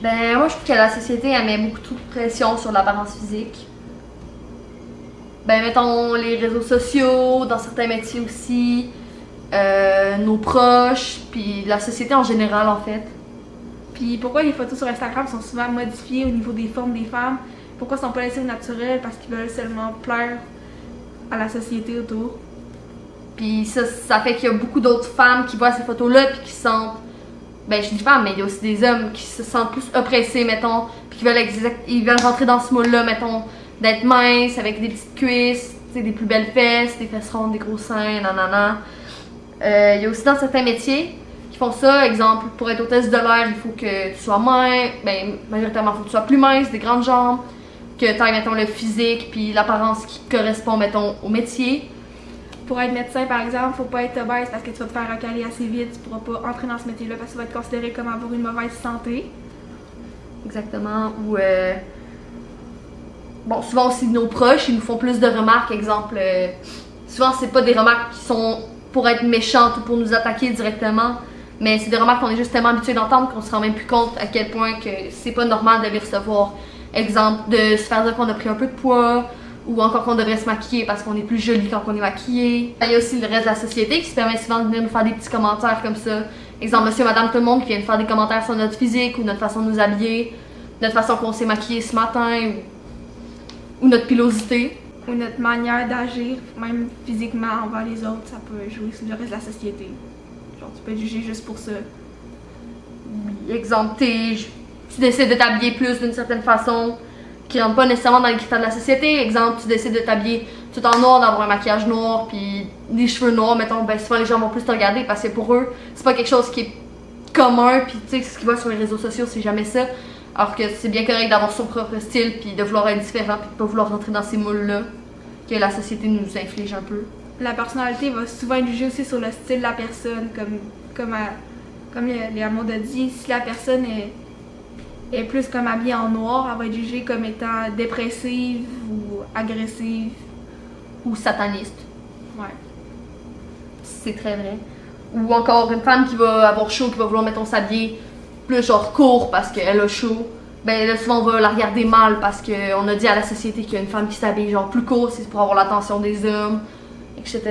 Ben, moi, je trouve que la société, elle met beaucoup trop de pression sur l'apparence physique. Ben, mettons, les réseaux sociaux, dans certains métiers aussi, nos proches, puis la société en général, en fait. Puis pourquoi les photos sur Instagram sont souvent modifiées au niveau des formes des femmes? Pourquoi elles sont pas laissées au naturel? Parce qu'ils veulent seulement plaire à la société autour. Puis ça fait qu'il y a beaucoup d'autres femmes qui voient ces photos-là, puis qui se sentent. Ben, je dis femmes, mais il y a aussi des hommes qui se sentent plus oppressés, mettons, puis qui ils veulent rentrer dans ce moule-là, mettons, d'être minces, avec des petites cuisses, des plus belles fesses, des fesses rondes, des gros seins, nanana. Il y a aussi dans certains métiers qui font ça, exemple, pour être hôtesse de l'air, il faut que tu sois mince, ben, majoritairement, il faut que tu sois plus mince, des grandes jambes, que tu aies, mettons, le physique, puis l'apparence qui correspond, mettons, au métier. Pour être médecin, par exemple, faut pas être obèse parce que tu vas te faire recaler assez vite, tu pourras pas entrer dans ce métier-là parce que tu vas être considéré comme avoir une mauvaise santé. Exactement. Ou bon, souvent aussi nos proches, ils nous font plus de remarques. Exemple, souvent c'est pas des remarques qui sont pour être méchantes ou pour nous attaquer directement, mais c'est des remarques qu'on est juste tellement habitué d'entendre qu'on se rend même plus compte à quel point que c'est pas normal de les recevoir. Exemple, de se faire dire qu'on a pris un peu de poids, ou encore qu'on devrait se maquiller parce qu'on est plus jolie quand on est maquillé. Il y a aussi le reste de la société qui se permet souvent de venir nous faire des petits commentaires comme ça. Exemple, monsieur, madame, tout le monde qui vient nous faire des commentaires sur notre physique ou notre façon de nous habiller, notre façon qu'on s'est maquillé ce matin ou notre pilosité. Ou notre manière d'agir, même physiquement envers les autres, ça peut jouer sur le reste de la société. Genre, tu peux être jugé juste pour ça. Exemple, tu décides de t'habiller plus d'une certaine façon qui rentre pas nécessairement dans les critères de la société. Exemple, tu décides de t'habiller tout en noir, d'avoir un maquillage noir, puis des cheveux noirs, mettons, ben souvent les gens vont plus te regarder parce que pour eux, c'est pas quelque chose qui est commun, puis tu sais, ce qu'ils voient sur les réseaux sociaux, c'est jamais ça. Alors que c'est bien correct d'avoir son propre style, puis de vouloir être différent, puis de pas vouloir rentrer dans ces moules-là que la société nous inflige un peu. La personnalité va souvent être jugée aussi sur le style de la personne, comme Léa Maud a dit, si la personne est plus comme habillée en noir, elle va être jugée comme étant dépressive ou agressive. Ou sataniste. Ouais. C'est très vrai. Ou encore une femme qui va avoir chaud, qui va vouloir, mettons, s'habiller plus genre court parce qu'elle a chaud. Ben là, souvent, on va la regarder mal parce qu'on a dit à la société qu'il y a une femme qui s'habille genre plus court, c'est pour avoir l'attention des hommes, etc.